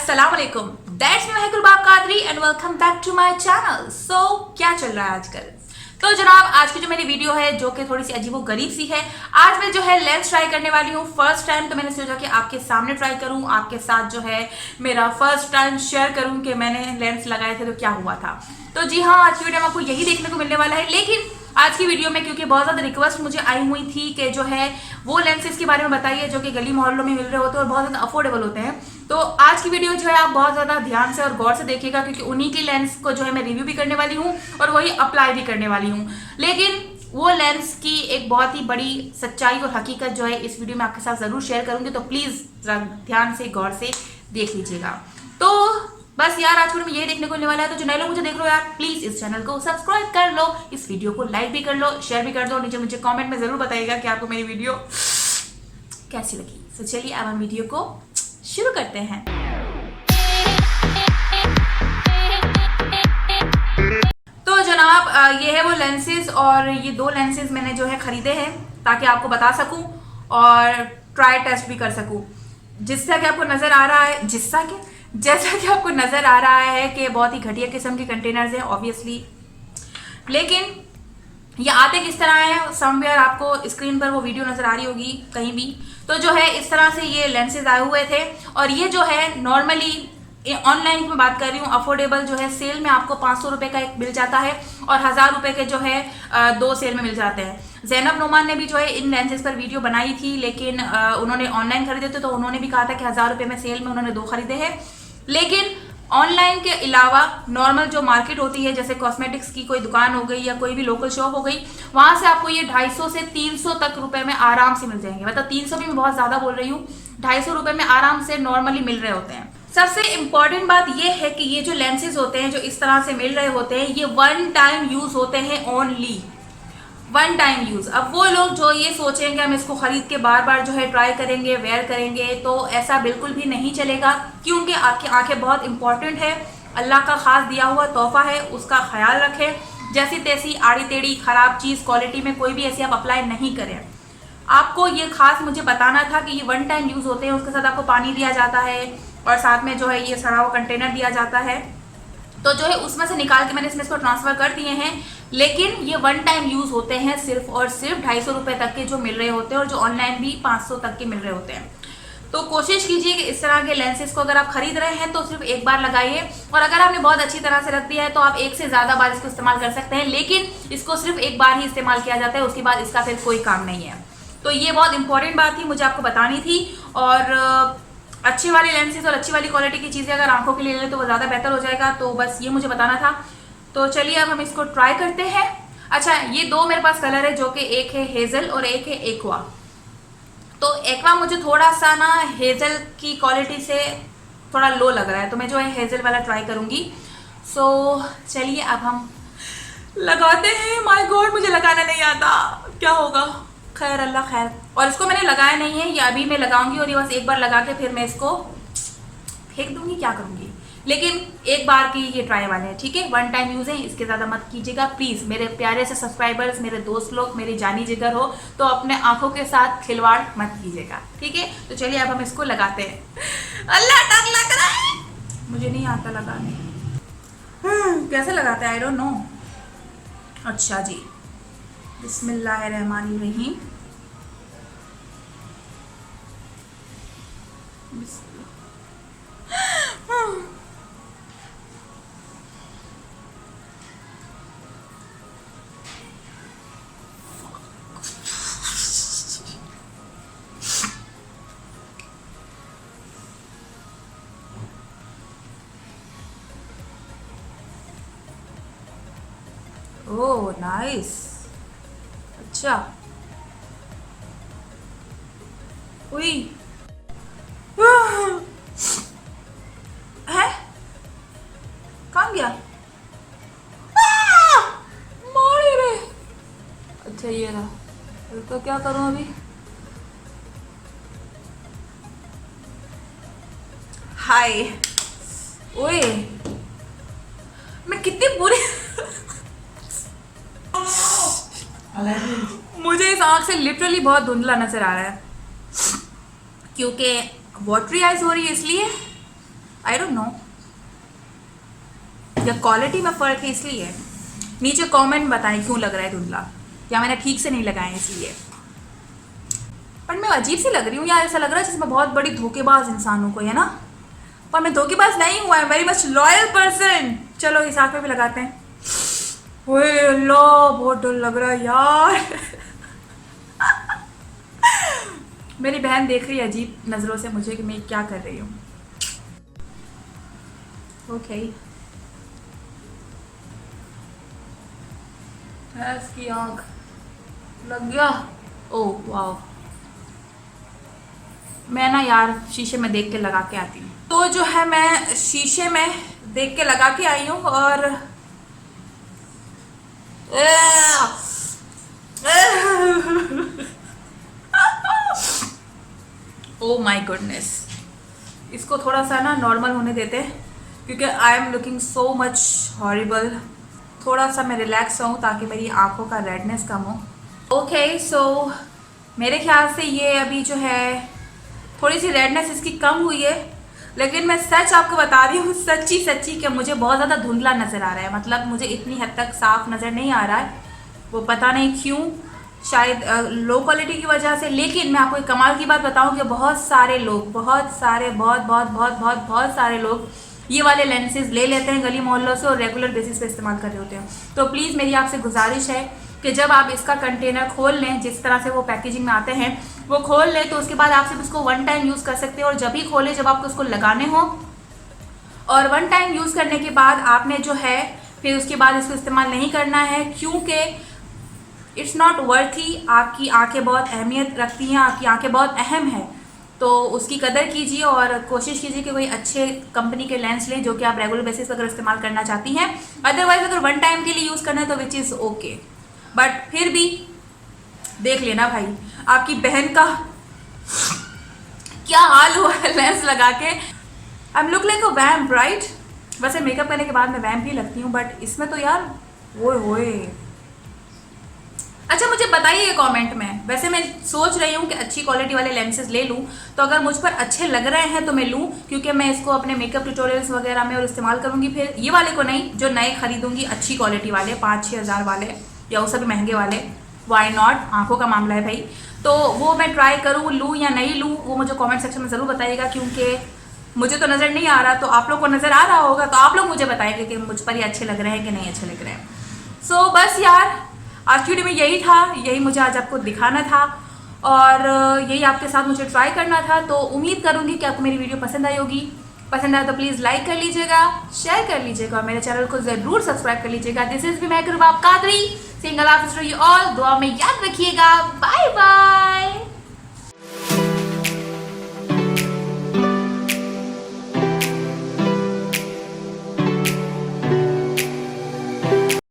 अस्सलाम वालेकुम, that's me Mehkul Bab Qadri and welcome back to my channel. सो क्या चल रहा है आजकल? तो जनाब आज की जो मेरी वीडियो है जो कि थोड़ी सी अजीबो गरीब सी है, आज मैं जो है लेंस ट्राई करने वाली हूँ फर्स्ट टाइम। तो मैंने सोचा कि आपके सामने ट्राई करूँ, आपके साथ जो है मेरा फर्स्ट टाइम शेयर करूँ कि मैंने लेंस लगाए थे तो क्या हुआ था। तो जी हाँ, आज की वीडियो में आपको यही देखने को मिलने वाला है। लेकिन आज की वीडियो में क्योंकि बहुत ज़्यादा रिक्वेस्ट मुझे आई हुई थी कि जो है वो लेंसेज के बारे में बताइए जो कि गली मोहल्लों में मिल रहे होते हैं और बहुत ज़्यादा अफोर्डेबल होते हैं। तो आज की वीडियो जो है आप बहुत ज़्यादा ध्यान से और गौर से देखिएगा क्योंकि उन्हीं की लेंस को जो है मैं रिव्यू भी करने वाली हूँ और वही अप्लाई भी करने वाली हूँ। लेकिन वो लेंस की एक बहुत ही बड़ी सच्चाई और हकीकत जो है इस वीडियो में आपके साथ ज़रूर शेयर करूँगी, तो प्लीज़ ध्यान से गौर से देख लीजिएगा। तो बस यार आज में यही देखने को मिलने वाला है। तो जो नए लोग मुझे देख रहे हो यार, प्लीज इस चैनल को सब्सक्राइब कर लो, इस वीडियो को लाइक भी कर लो, शेयर भी कर दो। नीचे मुझे कमेंट में जरूर बताइएगा कि आपको मेरी वीडियो कैसी लगी। तो चलिए अब हम वीडियो को शुरू करते हैं। तो जनाब ये है वो लेंसेज और ये दो लेंसेज मैंने जो है खरीदे हैं ताकि आपको बता सकूं और ट्राई टेस्ट भी कर सकूं। जिससे कि आपको नजर आ रहा है जैसा कि आपको नजर आ रहा है कि बहुत ही घटिया किस्म के कंटेनर्स हैं ऑब्वियसली, लेकिन ये आते किस तरह है समवेयर आपको स्क्रीन पर वो वीडियो नजर आ रही होगी कहीं भी। तो जो है इस तरह से ये लेंसेज आए हुए थे और ये जो है नॉर्मली ऑनलाइन की मैं बात कर रही हूँ, अफोर्डेबल जो है सेल में आपको 500 रुपए का एक मिल जाता है और 1000 रुपए के जो है दो सेल में मिल जाते हैं। जैनब नोमान ने भी जो है इन लेंसेज पर वीडियो बनाई थी, लेकिन उन्होंने ऑनलाइन खरीदे थे तो उन्होंने भी कहा था कि 1000 रुपए में सेल में उन्होंने दो खरीदे हैं। लेकिन ऑनलाइन के अलावा नॉर्मल जो मार्केट होती है जैसे कॉस्मेटिक्स की कोई दुकान हो गई या कोई भी लोकल शॉप हो गई, वहां से आपको ये 250 से 300 तक रुपए में आराम से मिल जाएंगे। मतलब 300 भी मैं बहुत ज्यादा बोल रही हूँ, 250 रुपए में आराम से नॉर्मली मिल रहे होते हैं। सबसे इंपॉर्टेंट बात ये है कि ये जो लेंसेज होते हैं जो इस तरह से मिल रहे होते हैं ये वन टाइम यूज होते हैं, ओनली वन टाइम यूज। अब वो लोग जो ये सोचें कि हम इसको खरीद के बार बार जो है ट्राई करेंगे, वेयर करेंगे, तो ऐसा बिल्कुल भी नहीं चलेगा क्योंकि आपकी आंखें बहुत इंपॉर्टेंट है, अल्लाह का खास दिया हुआ तोहफा है, उसका ख्याल रखें। जैसी तैसी आड़ी टेढ़ी खराब चीज क्वालिटी में कोई भी ऐसी आप अप्लाई नहीं करें। आपको ये खास मुझे बताना था कि ये वन टाइम यूज होते हैं, उसके साथ आपको पानी दिया जाता है और साथ में जो है ये सड़ा हुआ कंटेनर दिया जाता है। तो जो है उसमें से निकाल के मैंने इसमें इसको ट्रांसफर कर दिए हैं, लेकिन ये वन टाइम यूज होते हैं सिर्फ और सिर्फ 250 रुपए तक के जो मिल रहे होते हैं और जो ऑनलाइन भी 500 तक के मिल रहे होते हैं। तो कोशिश कीजिए कि इस तरह के लेंसेज को अगर आप खरीद रहे हैं तो सिर्फ एक बार लगाइए, और अगर आपने बहुत अच्छी तरह से रख दिया है तो आप एक से ज्यादा बार इसको इस्तेमाल कर सकते हैं, लेकिन इसको सिर्फ एक बार ही इस्तेमाल किया जाता है, उसके बाद इसका फिर कोई काम नहीं है। तो ये बहुत इंपॉर्टेंट बात थी, मुझे आपको बतानी थी। और अच्छी वाली लेंसेज और अच्छी वाली क्वालिटी की चीज़ें अगर आंखों के लिए ले तो वो ज़्यादा बेहतर हो जाएगा। तो बस ये मुझे बताना था। तो चलिए अब हम इसको ट्राई करते हैं। अच्छा, ये दो मेरे पास कलर है जो कि एक है हेजल और एक है एक्वा। तो एक्वा मुझे थोड़ा सा ना हेजल की क्वालिटी से थोड़ा लो लग रहा है, तो मैं जो है हेजल वाला ट्राई करूँगी। सो चलिए अब हम लगाते हैं। माय गॉड, मुझे लगाना नहीं आता, क्या होगा, खैर अल्लाह खैर। और इसको मैंने लगाया नहीं है, ये अभी मैं लगाऊंगी और ये बस एक बार लगा के फिर मैं इसको फेंक दूंगी, क्या करूंगी। लेकिन एक बार की ये ट्राई वाले हैं, ठीक है, वन टाइम यूज है, इसके ज़्यादा मत कीजिएगा प्लीज़। मेरे प्यारे से सब्सक्राइबर्स, मेरे दोस्त लोग, मेरी जानी जिगर हो तो अपने आंखों के साथ खिलवाड़ मत कीजिएगा, ठीक है। तो चलिए अब हम इसको लगाते हैं। अल्लाह डर लग रहा है, मुझे नहीं आता लगाने। कैसे लगाते हैं, आई डोंट नो। अच्छा जी, बिस्मिल्लाहिर्रहमानिर्रहीम। ओह नाइस, अच्छा, उई है, कहाँ गया, मारे रे। अच्छा ये रहा, तो क्या करूं अभी। हाय, ओए मैं कितनी बुरी मुझे इस आंख से लिटरली बहुत धुंधला नजर आ रहा है क्योंकि वाटरी आइज हो रही है इसलिए। आई डोंट नो, या क्वालिटी में फ़र्क है इसलिए। नीचे कमेंट बताएं क्यों लग रहा है धुंधला, या मैंने ठीक से नहीं लगाया इसलिए। पर मैं अजीब सी लग रही हूँ यार, ऐसा लग रहा है जैसे मैं बहुत बड़ी धोखेबाज इंसान हूँ कोई, है ना? पर मैं धोखेबाज नहीं हुआ, है वेरी मच लॉयल पर्सन। चलो इस आँख पे भी लगाते हैं। ओए अल्लाह, बहुत डर लग रहा है यार। मेरी बहन देख रही है अजीब नज़रों से मुझे कि मैं क्या कर रही हूँ। ओके, इसकी आँख लग गया। ओह वाह, मैं ना यार शीशे में देख के लगा के आती हूँ। तो जो है मैं शीशे में देख के लगा के आई हूँ और ओ माय गुडनेस, इसको थोड़ा सा ना नॉर्मल होने देते क्योंकि I am looking so much horrible. थोड़ा सा मैं रिलैक्स हूँ ताकि मेरी आंखों का रेडनेस कम हो। ओके सो मेरे ख्याल से ये अभी जो है थोड़ी सी रेडनेस इसकी कम हुई है, लेकिन मैं सच आपको बता रही हूँ, सच्ची सच्ची कि मुझे बहुत ज़्यादा धुंधला नज़र आ रहा है। मतलब मुझे इतनी हद तक साफ नज़र नहीं आ रहा है, वो पता नहीं क्यों, शायद लो क्वालिटी की वजह से। लेकिन मैं आपको एक कमाल की बात बताऊं कि बहुत सारे लोग, बहुत सारे लोग ये वाले लेंसेज ले लेते हैं गली मोहल्लों से और रेगुलर बेसिस पे इस्तेमाल कर रहे होते हैं। तो प्लीज़ मेरी आपसे गुजारिश है कि जब आप इसका कंटेनर खोल लें, जिस तरह से वो पैकेजिंग में आते हैं वो खोल लें, तो उसके बाद आप सिर्फ उसको वन टाइम यूज़ कर सकते हैं। और जब ही खोलें जब आपको उसको लगाने हो, और वन टाइम यूज़ करने के बाद आपने जो है फिर उसके बाद इसको इस्तेमाल नहीं करना है, क्योंकि इट्स नॉट वर्थी। आपकी आंखें बहुत अहमियत रखती हैं, आपकी आंखें बहुत अहम हैं, तो उसकी कदर कीजिए और कोशिश कीजिए कि कोई अच्छे कंपनी के लेंस लें जो कि आप रेगुलर बेसिस पर अगर इस्तेमाल करना चाहती हैं। अदरवाइज अगर वन टाइम के लिए यूज़ करना है तो विच इज़ ओके, बट फिर भी देख लेना भाई आपकी बहन का क्या हाल हुआ है लेंस लगा के। I am look like a vamp right. वैसे मेकअप करने के बाद मैं वैम्प ही लगती हूँ, बट इसमें तो यार ओए होए। अच्छा मुझे बताइए कमेंट में, वैसे मैं सोच रही हूँ कि अच्छी क्वालिटी वाले लेंसेज ले लूँ, तो अगर मुझ पर अच्छे लग रहे हैं तो मैं लूँ, क्योंकि मैं इसको अपने मेकअप ट्यूटोरियल्स वगैरह में और इस्तेमाल करूँगी। फिर ये वाले को नहीं, जो नए खरीदूंगी अच्छी क्वालिटी वाले 5-6 हज़ार वाले या उससे भी महंगे वाले, वाई नॉट, आंखों का मामला है भाई। तो वो मैं ट्राई करूँ, लूँ या नहीं लूँ, वो मुझे कमेंट सेक्शन में ज़रूर बताइएगा, क्योंकि मुझे तो नज़र नहीं आ रहा, तो आप लोग को नज़र आ रहा होगा, तो आप लोग मुझे बताएंगे कि मुझ पर ये अच्छे लग रहे हैं कि नहीं अच्छे लग रहे हैं। सो बस यार आज की वीडियो में यही था, यही मुझे आज आपको दिखाना था और यही आपके साथ मुझे ट्राई करना था। तो उम्मीद करूँगी कि आपको मेरी वीडियो पसंद आई होगी। पसंद आया तो प्लीज़ लाइक कर लीजिएगा, शेयर कर लीजिएगा और मेरे चैनल को ज़रूर सब्सक्राइब कर लीजिएगा। दिस इज़ बी मैं Qadri, single officer you all, दुआ में याद रखिएगा।